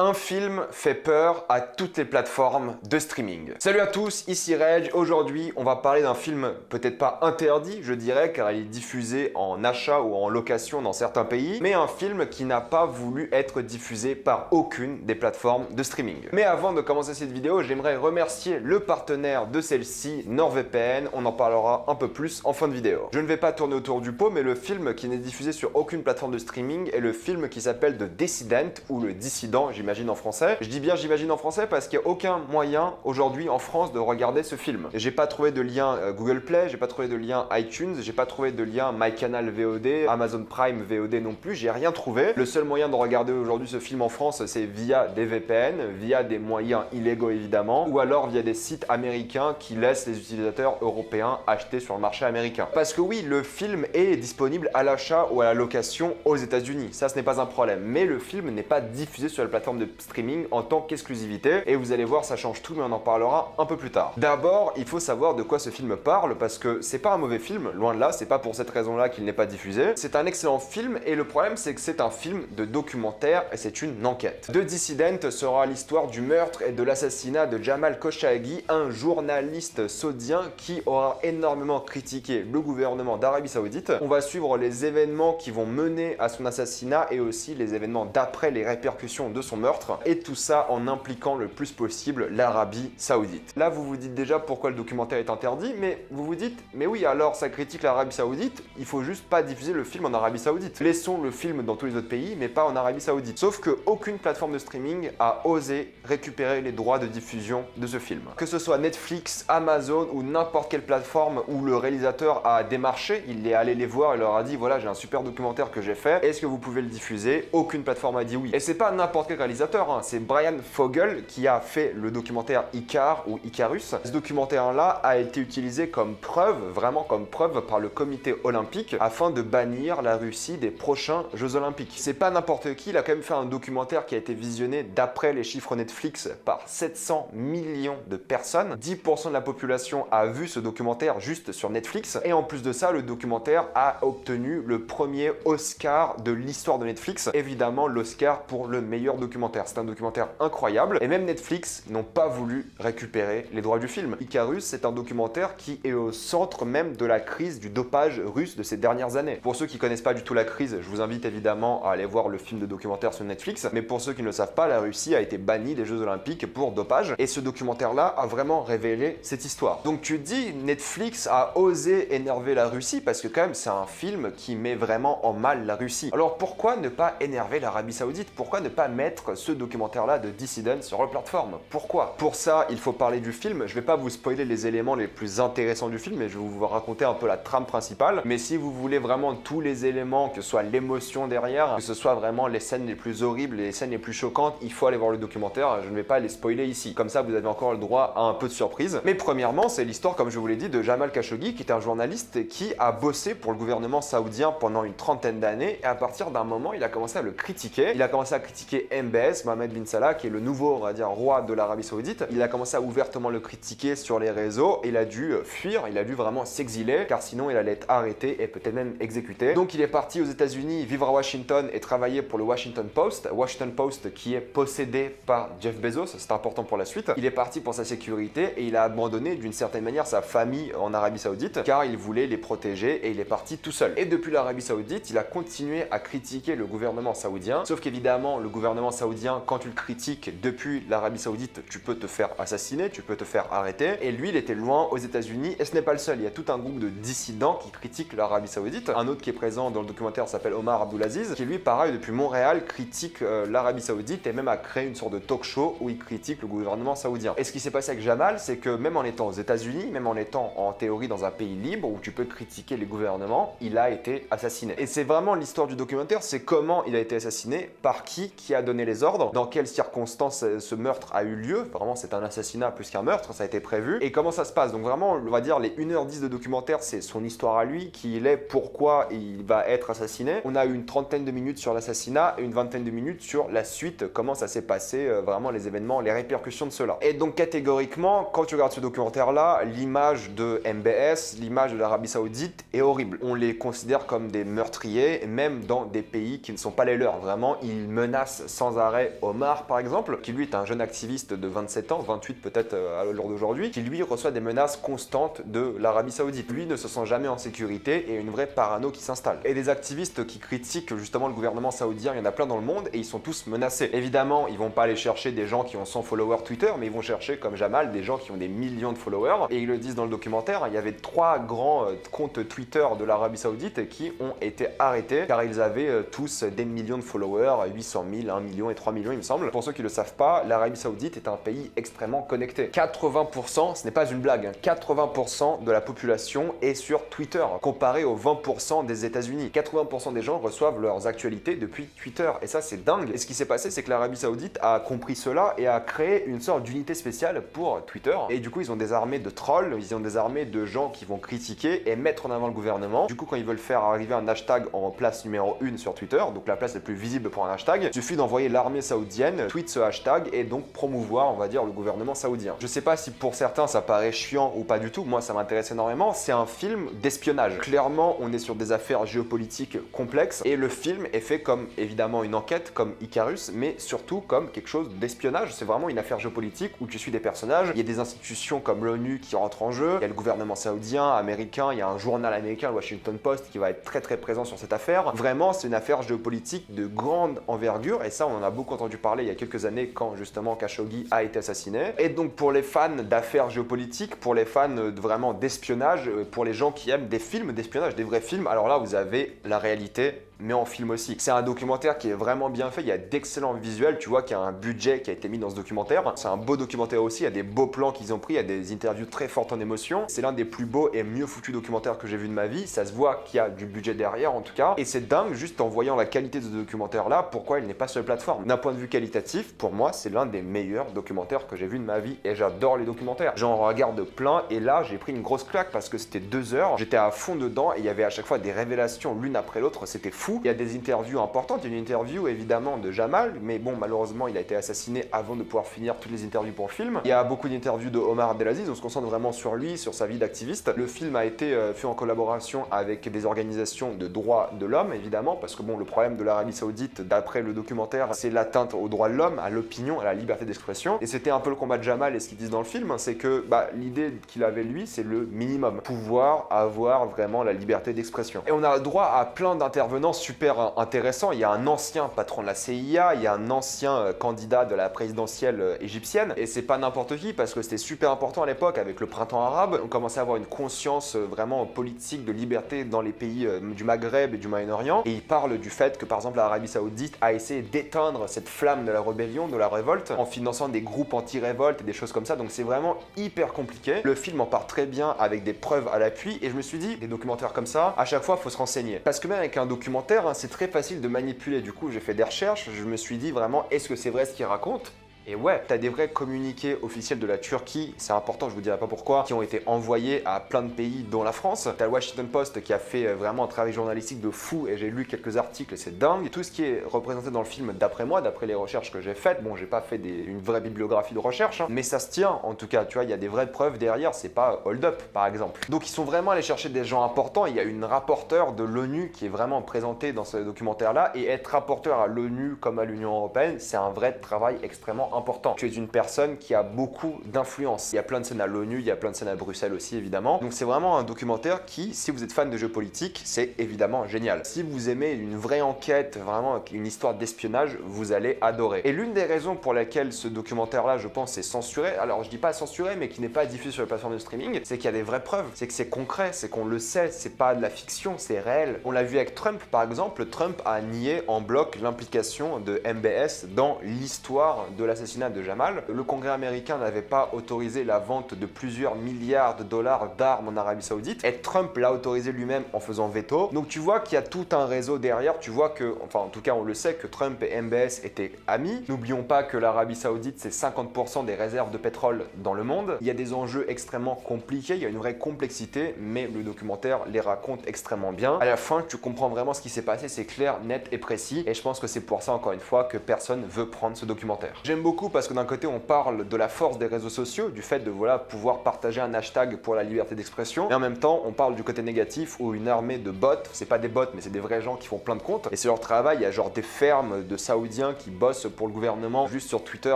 Un film fait peur à toutes les plateformes de streaming. Salut à tous, ici Reg. Aujourd'hui, on va parler d'un film peut-être pas interdit, je dirais, car il est diffusé en achat ou en location dans certains pays, mais un film qui n'a pas voulu être diffusé par aucune des plateformes de streaming. Mais avant de commencer cette vidéo, j'aimerais remercier le partenaire de celle-ci, NordVPN. On en parlera un peu plus en fin de vidéo. Je ne vais pas tourner autour du pot, mais le film qui n'est diffusé sur aucune plateforme de streaming est le film qui s'appelle The Dissident ou Le Dissident, j'imagine en français. Je dis bien j'imagine en français parce qu'il n'y a aucun moyen aujourd'hui en France de regarder ce film. J'ai pas trouvé de lien Google Play, j'ai pas trouvé de lien iTunes, j'ai pas trouvé de lien MyCanal VOD, Amazon Prime VOD non plus, j'ai rien trouvé. Le seul moyen de regarder aujourd'hui ce film en France, c'est via des VPN, via des moyens illégaux évidemment, ou alors via des sites américains qui laissent les utilisateurs européens acheter sur le marché américain. Parce que oui, le film est disponible à l'achat ou à la location aux États-Unis, ça ce n'est pas un problème, mais le film n'est pas diffusé sur la plateforme de streaming en tant qu'exclusivité et vous allez voir ça change tout mais on en parlera un peu plus tard. D'abord il faut savoir de quoi ce film parle parce que c'est pas un mauvais film, loin de là, c'est pas pour cette raison là qu'il n'est pas diffusé. C'est un excellent film et le problème c'est que c'est un film de documentaire et c'est une enquête. The Dissident sera l'histoire du meurtre et de l'assassinat de Jamal Khashoggi, un journaliste saoudien qui aura énormément critiqué le gouvernement d'Arabie Saoudite. On va suivre les événements qui vont mener à son assassinat et aussi les événements d'après, les répercussions de son meurtre, et tout ça en impliquant le plus possible l'Arabie Saoudite. Là, vous vous dites déjà pourquoi le documentaire est interdit, mais vous vous dites, mais oui, alors ça critique l'Arabie Saoudite, il faut juste pas diffuser le film en Arabie Saoudite. Laissons le film dans tous les autres pays, mais pas en Arabie Saoudite. Sauf que aucune plateforme de streaming a osé récupérer les droits de diffusion de ce film. Que ce soit Netflix, Amazon ou n'importe quelle plateforme où le réalisateur a démarché, il est allé les voir et leur a dit, voilà, j'ai un super documentaire que j'ai fait, est-ce que vous pouvez le diffuser? Aucune plateforme a dit oui. Et c'est pas n'importe quel réalisateur, hein. C'est Brian Fogel qui a fait le documentaire Icar ou Icarus. Ce documentaire-là a été utilisé comme preuve, vraiment comme preuve par le comité olympique afin de bannir la Russie des prochains Jeux olympiques. C'est pas n'importe qui, il a quand même fait un documentaire qui a été visionné d'après les chiffres Netflix par 700 millions de personnes. 10% de la population a vu ce documentaire juste sur Netflix et en plus de ça, le documentaire a obtenu le premier Oscar de l'histoire de Netflix, évidemment l'Oscar pour le meilleur documentaire. C'est un documentaire incroyable et même Netflix n'ont pas voulu récupérer les droits du film. Icarus, c'est un documentaire qui est au centre même de la crise du dopage russe de ces dernières années. Pour ceux qui connaissent pas du tout la crise, je vous invite évidemment à aller voir le film de documentaire sur Netflix, mais pour ceux qui ne le savent pas, la Russie a été bannie des Jeux Olympiques pour dopage et ce documentaire-là a vraiment révélé cette histoire. Donc tu dis, Netflix a osé énerver la Russie parce que quand même c'est un film qui met vraiment en mal la Russie. Alors pourquoi ne pas énerver l'Arabie Saoudite? Pourquoi ne pas mettre ce documentaire-là de Dissident sur la plateforme? Pourquoi? Pour ça, il faut parler du film. Je vais pas vous spoiler les éléments les plus intéressants du film, mais je vais vous raconter un peu la trame principale. Mais si vous voulez vraiment tous les éléments, que ce soit l'émotion derrière, que ce soit vraiment les scènes les plus horribles, les scènes les plus choquantes, il faut aller voir le documentaire. Je ne vais pas les spoiler ici. Comme ça, vous avez encore le droit à un peu de surprise. Mais premièrement, c'est l'histoire, comme je vous l'ai dit, de Jamal Khashoggi, qui est un journaliste qui a bossé pour le gouvernement saoudien pendant une trentaine d'années. Et à partir d'un moment, il a commencé à le critiquer. Il a commencé à critiquer MBS, Mohammed bin Salah, qui est le nouveau, on va dire, roi de l'Arabie Saoudite. Il a commencé à ouvertement le critiquer sur les réseaux et il a dû fuir, il a dû vraiment s'exiler car sinon il allait être arrêté et peut-être même exécuté. Donc il est parti aux États-Unis, vivre à Washington et travailler pour le Washington Post. Washington Post qui est possédé par Jeff Bezos, c'est important pour la suite. Il est parti pour sa sécurité et il a abandonné d'une certaine manière sa famille en Arabie Saoudite car il voulait les protéger et il est parti tout seul. Et depuis l'Arabie Saoudite, il a continué à critiquer le gouvernement saoudien, sauf qu'évidemment le gouvernement saoudien, quand tu le critiques depuis l'Arabie Saoudite, tu peux te faire assassiner, tu peux te faire arrêter. Et lui, il était loin aux États-Unis et ce n'est pas le seul. Il y a tout un groupe de dissidents qui critiquent l'Arabie Saoudite. Un autre qui est présent dans le documentaire s'appelle Omar Abdulaziz, qui lui, pareil, depuis Montréal, critique l'Arabie Saoudite et même a créé une sorte de talk show où il critique le gouvernement saoudien. Et ce qui s'est passé avec Jamal, c'est que même en étant aux États-Unis, même en étant en théorie dans un pays libre où tu peux critiquer les gouvernements, il a été assassiné. Et c'est vraiment l'histoire du documentaire, c'est comment il a été assassiné, par qui a donné les ordres, dans quelles circonstances ce meurtre a eu lieu. Vraiment, c'est un assassinat plus qu'un meurtre, ça a été prévu. Et comment ça se passe? Donc vraiment, on va dire les 1h10 de documentaire, c'est son histoire à lui, qui il est, pourquoi il va être assassiné. On a eu une trentaine de minutes sur l'assassinat et une vingtaine de minutes sur la suite, comment ça s'est passé, vraiment les événements, les répercussions de cela. Et donc catégoriquement, quand tu regardes ce documentaire-là, l'image de MBS, l'image de l'Arabie Saoudite est horrible. On les considère comme des meurtriers, même dans des pays qui ne sont pas les leurs. Vraiment, ils menacent sans arrêt comparait Omar par exemple, qui lui est un jeune activiste de 27 ans, 28 peut-être à l'heure d'aujourd'hui, qui lui reçoit des menaces constantes de l'Arabie Saoudite. Lui ne se sent jamais en sécurité et une vraie parano qui s'installe. Et des activistes qui critiquent justement le gouvernement saoudien, il y en a plein dans le monde et ils sont tous menacés. Évidemment, ils vont pas aller chercher des gens qui ont 100 followers Twitter, mais ils vont chercher comme Jamal des gens qui ont des millions de followers. Et ils le disent dans le documentaire, il y avait 3 grands comptes Twitter de l'Arabie Saoudite qui ont été arrêtés car ils avaient tous des millions de followers, 800 000, 1 million et 3 millions il me semble. Pour ceux qui ne le savent pas, l'Arabie Saoudite est un pays extrêmement connecté. 80%, ce n'est pas une blague, 80% de la population est sur Twitter, comparé aux 20% des États-Unis. 80% des gens reçoivent leurs actualités depuis Twitter et ça c'est dingue. Et ce qui s'est passé, c'est que l'Arabie Saoudite a compris cela et a créé une sorte d'unité spéciale pour Twitter. Et du coup, ils ont des armées de trolls, ils ont des armées de gens qui vont critiquer et mettre en avant le gouvernement. Du coup, quand ils veulent faire arriver un hashtag en place numéro 1 sur Twitter, donc la place la plus visible pour un hashtag, il suffit d'envoyer l'armée saoudienne tweet ce hashtag et donc promouvoir, on va dire, le gouvernement saoudien. Je sais pas si pour certains ça paraît chiant ou pas du tout, moi ça m'intéresse énormément. C'est un film d'espionnage. Clairement, on est sur des affaires géopolitiques complexes et le film est fait comme évidemment une enquête, comme Icarus, mais surtout comme quelque chose d'espionnage. C'est vraiment une affaire géopolitique où tu suis des personnages. Il y a des institutions comme l'ONU qui rentrent en jeu, il y a le gouvernement saoudien, américain, il y a un journal américain, le Washington Post, qui va être très présent sur cette affaire. Vraiment, c'est une affaire géopolitique de grande envergure et ça, on en a beaucoup entendu parler il y a quelques années quand justement Khashoggi a été assassiné. Et donc pour les fans d'affaires géopolitiques, pour les fans vraiment d'espionnage, pour les gens qui aiment des films d'espionnage, des vrais films, alors là vous avez la réalité mais en film aussi. C'est un documentaire qui est vraiment bien fait, il y a d'excellents visuels, tu vois qu'il y a un budget qui a été mis dans ce documentaire. C'est un beau documentaire aussi, il y a des beaux plans qu'ils ont pris, il y a des interviews très fortes en émotion. C'est l'un des plus beaux et mieux foutus documentaires que j'ai vu de ma vie, ça se voit qu'il y a du budget derrière en tout cas. Et c'est dingue juste en voyant la qualité de ce documentaire là, pourquoi il n'est pas sur les plateformes. D'un point de vue qualitatif, pour moi c'est l'un des meilleurs documentaires que j'ai vu de ma vie et j'adore les documentaires. J'en regarde plein et là j'ai pris une grosse claque parce que c'était 2 heures, j'étais à fond dedans et il y avait à chaque fois des révélations l'une après l'autre, c'était fou. Il y a des interviews importantes, il y a une interview évidemment de Jamal, mais bon malheureusement il a été assassiné avant de pouvoir finir toutes les interviews pour le film. Il y a beaucoup d'interviews de Omar Abdelaziz, on se concentre vraiment sur lui, sur sa vie d'activiste. Le film a été fait en collaboration avec des organisations de droits de l'homme évidemment, parce que bon le problème de l'Arabie Saoudite d'après le documentaire c'est l'atteinte aux droits de l'homme, à l'opinion, à la liberté d'expression. Et c'était un peu le combat de Jamal et ce qu'ils disent dans le film, c'est que l'idée qu'il avait lui c'est le minimum, pouvoir avoir vraiment la liberté d'expression. Et on a le droit à plein d'intervenants super intéressants. Il y a un ancien patron de la CIA, il y a un ancien candidat de la présidentielle égyptienne, et c'est pas n'importe qui parce que c'était super important à l'époque avec le printemps arabe. On commençait à avoir une conscience vraiment politique de liberté dans les pays du Maghreb et du Moyen-Orient, et il parle du fait que par exemple l'Arabie Saoudite a essayé d'éteindre cette flamme de la rébellion, de la révolte, en finançant des groupes anti-révolte et des choses comme ça, donc c'est vraiment hyper compliqué. Le film en part très bien avec des preuves à l'appui, et je me suis dit, des documentaires comme ça, à chaque fois faut se renseigner. Parce que même avec un documentaire, c'est très facile de manipuler. Du coup, j'ai fait des recherches, je me suis dit vraiment, est-ce que c'est vrai ce qu'il raconte ? Et ouais, t'as des vrais communiqués officiels de la Turquie, c'est important, je vous dirai pas pourquoi, qui ont été envoyés à plein de pays, dont la France. T'as le Washington Post qui a fait vraiment un travail journalistique de fou, et j'ai lu quelques articles, et c'est dingue. Et tout ce qui est représenté dans le film, d'après moi, d'après les recherches que j'ai faites, bon, j'ai pas fait une vraie bibliographie de recherche, mais ça se tient, en tout cas, tu vois, il y a des vraies preuves derrière, c'est pas hold up, par exemple. Donc ils sont vraiment allés chercher des gens importants, il y a une rapporteure de l'ONU qui est vraiment présentée dans ce documentaire-là, et être rapporteur à l'ONU comme à l'Union Européenne, c'est un vrai travail extrêmement important. Tu es une personne qui a beaucoup d'influence. Il y a plein de scènes à l'ONU, il y a plein de scènes à Bruxelles aussi évidemment. Donc c'est vraiment un documentaire qui, si vous êtes fan de jeux politiques, c'est évidemment génial. Si vous aimez une vraie enquête, vraiment une histoire d'espionnage, vous allez adorer. Et l'une des raisons pour laquelle ce documentaire-là, je pense, est censuré, alors je dis pas censuré, mais qui n'est pas diffusé sur les plateformes de streaming, c'est qu'il y a des vraies preuves, c'est que c'est concret, c'est qu'on le sait, c'est pas de la fiction, c'est réel. On l'a vu avec Trump par exemple, Trump a nié en bloc l'implication de MBS dans l'histoire de l'assassinat de Jamal. Le Congrès américain n'avait pas autorisé la vente de plusieurs milliards de dollars d'armes en Arabie Saoudite et Trump l'a autorisé lui-même en faisant veto. Donc tu vois qu'il y a tout un réseau derrière, tu vois que, enfin en tout cas on le sait que Trump et MBS étaient amis. N'oublions pas que l'Arabie Saoudite c'est 50% des réserves de pétrole dans le monde. Il y a des enjeux extrêmement compliqués, il y a une vraie complexité, mais le documentaire les raconte extrêmement bien. À la fin tu comprends vraiment ce qui s'est passé, c'est clair, net et précis, et je pense que c'est pour ça encore une fois que personne veut prendre ce documentaire. J'aime beaucoup beaucoup parce que d'un côté on parle de la force des réseaux sociaux, du fait de pouvoir partager un hashtag pour la liberté d'expression, et en même temps on parle du côté négatif où une armée de bots, c'est pas des bots mais c'est des vrais gens qui font plein de comptes, et c'est leur travail. Il y a genre des fermes de Saoudiens qui bossent pour le gouvernement juste sur Twitter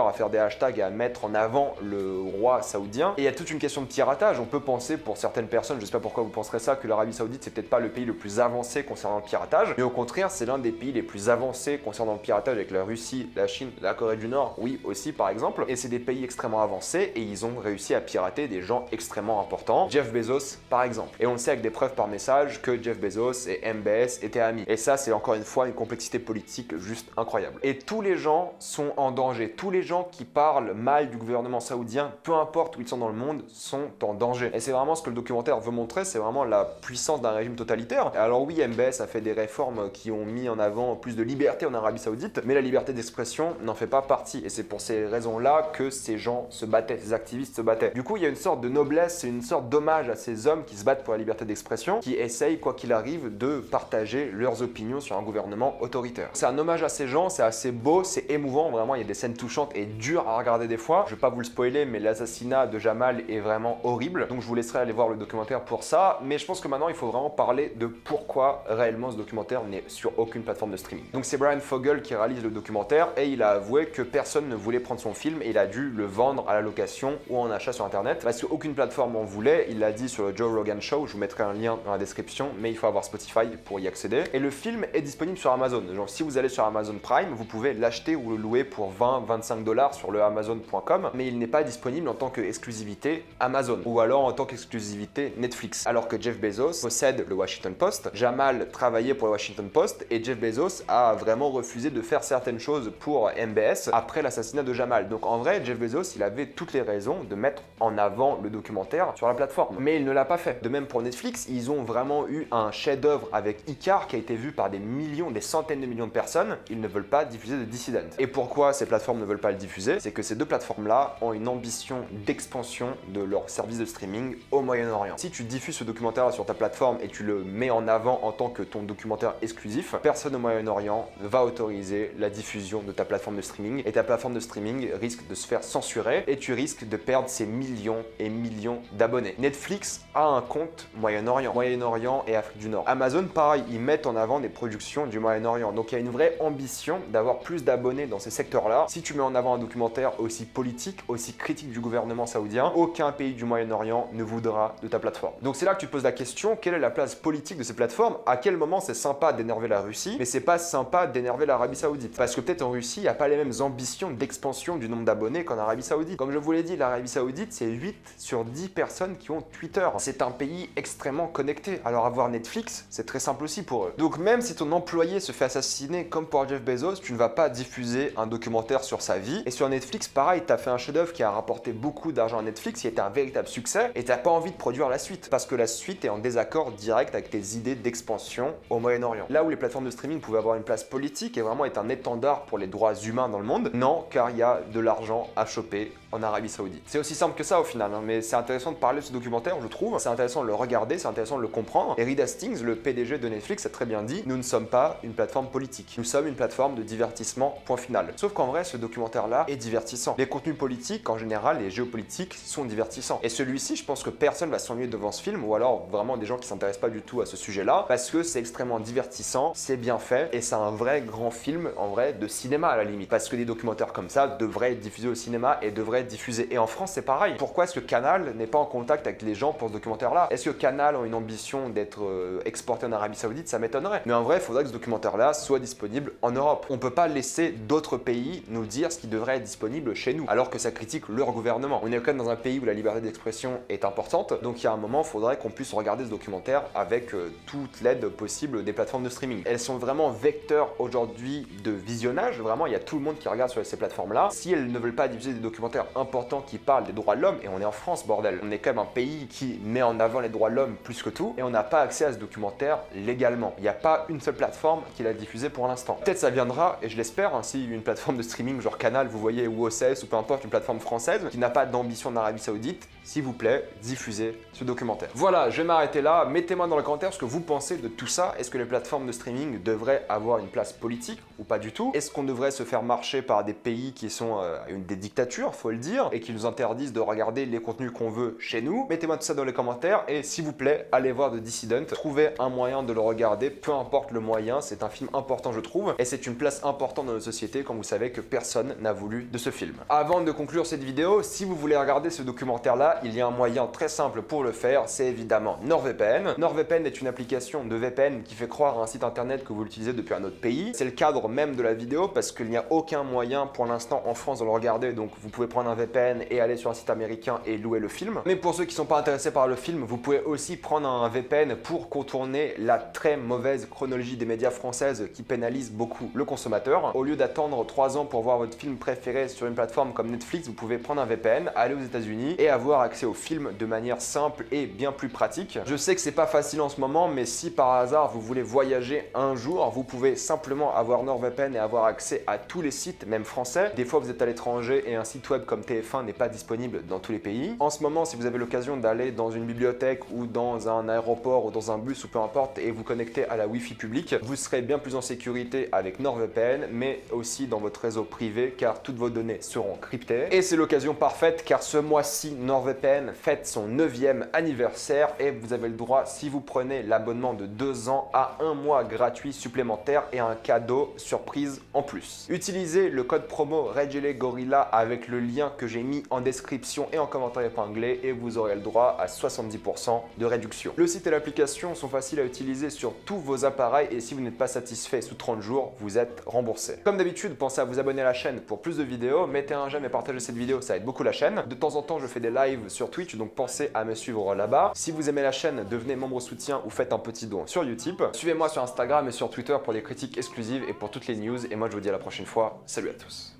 à faire des hashtags et à mettre en avant le roi saoudien, et il y a toute une question de piratage. On peut penser pour certaines personnes, je sais pas pourquoi vous penserez ça, que l'Arabie Saoudite c'est peut-être pas le pays le plus avancé concernant le piratage, mais au contraire c'est l'un des pays les plus avancés concernant le piratage avec la Russie, la Chine, la Corée du Nord, oui aussi par exemple, et c'est des pays extrêmement avancés et ils ont réussi à pirater des gens extrêmement importants, Jeff Bezos par exemple, et on le sait avec des preuves par message que Jeff Bezos et MBS étaient amis, et ça c'est encore une fois une complexité politique juste incroyable. Et tous les gens sont en danger, tous les gens qui parlent mal du gouvernement saoudien, peu importe où ils sont dans le monde, sont en danger, et c'est vraiment ce que le documentaire veut montrer, c'est vraiment la puissance d'un régime totalitaire. Alors oui, MBS a fait des réformes qui ont mis en avant plus de liberté en Arabie Saoudite, mais la liberté d'expression n'en fait pas partie, et c'est pour ces raisons-là que ces gens se battaient, ces activistes se battaient. Du coup, il y a une sorte de noblesse, une sorte d'hommage à ces hommes qui se battent pour la liberté d'expression, qui essayent, quoi qu'il arrive, de partager leurs opinions sur un gouvernement autoritaire. C'est un hommage à ces gens, c'est assez beau, c'est émouvant, vraiment, il y a des scènes touchantes et dures à regarder des fois. Je vais pas vous le spoiler, mais l'assassinat de Jamal est vraiment horrible, donc je vous laisserai aller voir le documentaire pour ça, mais je pense que maintenant, il faut vraiment parler de pourquoi réellement ce documentaire n'est sur aucune plateforme de streaming. Donc c'est Brian Fogel qui réalise le documentaire, et il a avoué que personne ne voulait prendre son film et il a dû le vendre à la location ou en achat sur internet parce qu'aucune plateforme en voulait. Il l'a dit sur le Joe Rogan Show, je vous mettrai un lien dans la description, mais il faut avoir Spotify pour y accéder. Et le film est disponible sur Amazon, genre si vous allez sur Amazon Prime, vous pouvez l'acheter ou le louer pour 20-25 $ sur le Amazon.com, mais il n'est pas disponible en tant qu'exclusivité Amazon ou alors en tant qu'exclusivité Netflix. Alors que Jeff Bezos possède le Washington Post, Jamal travaillait pour le Washington Post et Jeff Bezos a vraiment refusé de faire certaines choses pour MBS après l'assassinat de Jamal. Donc en vrai, Jeff Bezos, il avait toutes les raisons de mettre en avant le documentaire sur la plateforme, mais il ne l'a pas fait. De même pour Netflix, ils ont vraiment eu un chef-d'œuvre avec Icar qui a été vu par des millions, des centaines de millions de personnes. Ils ne veulent pas diffuser de Dissident. Et pourquoi ces plateformes ne veulent pas le diffuser? C'est que ces deux plateformes-là ont une ambition d'expansion de leur service de streaming au Moyen-Orient. Si tu diffuses ce documentaire sur ta plateforme et tu le mets en avant en tant que ton documentaire exclusif, personne au Moyen-Orient ne va autoriser la diffusion de ta plateforme de streaming, et ta plateforme de streaming risque de se faire censurer et tu risques de perdre ces millions et millions d'abonnés. Netflix a un compte Moyen-Orient et Afrique du Nord. Amazon, pareil, ils mettent en avant des productions du Moyen-Orient. Donc il y a une vraie ambition d'avoir plus d'abonnés dans ces secteurs-là. Si tu mets en avant un documentaire aussi politique, aussi critique du gouvernement saoudien, aucun pays du Moyen-Orient ne voudra de ta plateforme. Donc c'est là que tu te poses la question, quelle est la place politique de ces plateformes? À quel moment c'est sympa d'énerver la Russie, mais c'est pas sympa d'énerver l'Arabie Saoudite? Parce que peut-être en Russie, il n'y a pas les mêmes ambitions d'expansion du nombre d'abonnés qu'en Arabie Saoudite. Comme je vous l'ai dit, l'Arabie Saoudite, c'est 8 sur 10 personnes qui ont Twitter. C'est un pays extrêmement connecté. Alors avoir Netflix, c'est très simple aussi pour eux. Donc même si ton employé se fait assassiner comme pour Jeff Bezos, tu ne vas pas diffuser un documentaire sur sa vie. Et sur Netflix, pareil, t'as fait un chef-d'œuvre qui a rapporté beaucoup d'argent à Netflix, qui était un véritable succès, et t'as pas envie de produire la suite. Parce que la suite est en désaccord direct avec tes idées d'expansion au Moyen-Orient. Là où les plateformes de streaming pouvaient avoir une place politique et vraiment être un étendard pour les droits humains dans le monde, non, car il y a de l'argent à choper en Arabie Saoudite. C'est aussi simple que ça au final, hein, mais c'est intéressant de parler de ce documentaire, je trouve. C'est intéressant de le regarder, c'est intéressant de le comprendre. Et Reed Hastings, le PDG de Netflix, a très bien dit, nous ne sommes pas une plateforme politique. Nous sommes une plateforme de divertissement, point final. Sauf qu'en vrai, ce documentaire-là est divertissant. Les contenus politiques, en général, les géopolitiques, sont divertissants. Et celui-ci, je pense que personne va s'ennuyer devant ce film, ou alors vraiment des gens qui s'intéressent pas du tout à ce sujet-là, parce que c'est extrêmement divertissant, c'est bien fait, et c'est un vrai grand film, en vrai, de cinéma à la limite. Parce que des documentaires comme ça devraient être diffusés au cinéma et devraient être diffusés. Et en France, c'est pareil. Pourquoi est-ce que Canal n'est pas en contact avec les gens pour ce documentaire-là? Est-ce que Canal a une ambition d'être exporté en Arabie Saoudite? Ça m'étonnerait. Mais en vrai, il faudrait que ce documentaire-là soit disponible en Europe. On peut pas laisser d'autres pays nous dire ce qui devrait être disponible chez nous, alors que ça critique leur gouvernement. On est quand même dans un pays où la liberté d'expression est importante, donc il y a un moment, il faudrait qu'on puisse regarder ce documentaire avec toute l'aide possible des plateformes de streaming. Elles sont vraiment vecteurs aujourd'hui de visionnage, vraiment, il y a tout le monde qui regarde sur ces plateformes-là. Si elles ne veulent pas diffuser des documentaires importants qui parlent des droits de l'homme, et on est en France, bordel, on est quand même un pays qui met en avant les droits de l'homme plus que tout, et on n'a pas accès à ce documentaire légalement. Il n'y a pas une seule plateforme qui l'a diffusé pour l'instant. Peut-être ça viendra, et je l'espère, hein, si une plateforme de streaming genre Canal, vous voyez, ou OCS, ou peu importe, une plateforme française qui n'a pas d'ambition en Arabie Saoudite, s'il vous plaît, diffusez ce documentaire. Voilà, je vais m'arrêter là. Mettez-moi dans les commentaires ce que vous pensez de tout ça. Est-ce que les plateformes de streaming devraient avoir une place politique ou pas du tout? Est-ce qu'on devrait se faire marcher par des pays qui sont des dictatures, faut le dire, et qui nous interdisent de regarder les contenus qu'on veut chez nous? Mettez-moi tout ça dans les commentaires et s'il vous plaît, allez voir The Dissident. Trouvez un moyen de le regarder, peu importe le moyen, c'est un film important je trouve, et c'est une place importante dans notre société quand vous savez que personne n'a voulu de ce film. Avant de conclure cette vidéo, si vous voulez regarder ce documentaire-là, il y a un moyen très simple pour le faire, c'est évidemment NordVPN. NordVPN est une application de VPN qui fait croire à un site internet que vous l'utilisez depuis un autre pays. C'est le cadre même de la vidéo parce qu'il n'y a aucun moyen pour l'instant en France de le regarder, donc vous pouvez prendre un VPN et aller sur un site américain et louer le film. Mais pour ceux qui ne sont pas intéressés par le film, vous pouvez aussi prendre un VPN pour contourner la très mauvaise chronologie des médias françaises qui pénalise beaucoup le consommateur. Au lieu d'attendre 3 ans pour voir votre film préféré sur une plateforme comme Netflix, vous pouvez prendre un VPN, aller aux États-Unis et avoir accès au film de manière simple et bien plus pratique. Je sais que c'est pas facile en ce moment, mais si par hasard vous voulez voyager un jour, vous pouvez simplement avoir NordVPN et avoir accès à tous les sites, même français. Des fois vous êtes à l'étranger et un site web comme TF1 n'est pas disponible dans tous les pays. En ce moment, si vous avez l'occasion d'aller dans une bibliothèque ou dans un aéroport ou dans un bus ou peu importe et vous connecter à la Wi-Fi publique, vous serez bien plus en sécurité avec NordVPN, mais aussi dans votre réseau privé car toutes vos données seront cryptées. Et c'est l'occasion parfaite car ce mois-ci, NordVPN fête son 9e anniversaire et vous avez le droit, si vous prenez l'abonnement de 2 ans, à 1 mois gratuit supplémentaire et un cadeau surprise en plus. Utilisez le code promo RedGellyGorilla avec le lien que j'ai mis en description et en commentaire épinglé et vous aurez le droit à 70% de réduction. Le site et l'application sont faciles à utiliser sur tous vos appareils et si vous n'êtes pas satisfait sous 30 jours, vous êtes remboursé. Comme d'habitude, pensez à vous abonner à la chaîne pour plus de vidéos, mettez un j'aime et partagez cette vidéo, ça aide beaucoup la chaîne. De temps en temps, je fais des lives sur Twitch, donc pensez à me suivre là-bas. Si vous aimez la chaîne, devenez membre soutien ou faites un petit don sur Utip. Suivez-moi sur Instagram et sur Twitter pour des critiques exclusives et pour toutes les news. Et moi, je vous dis à la prochaine fois. Salut à tous.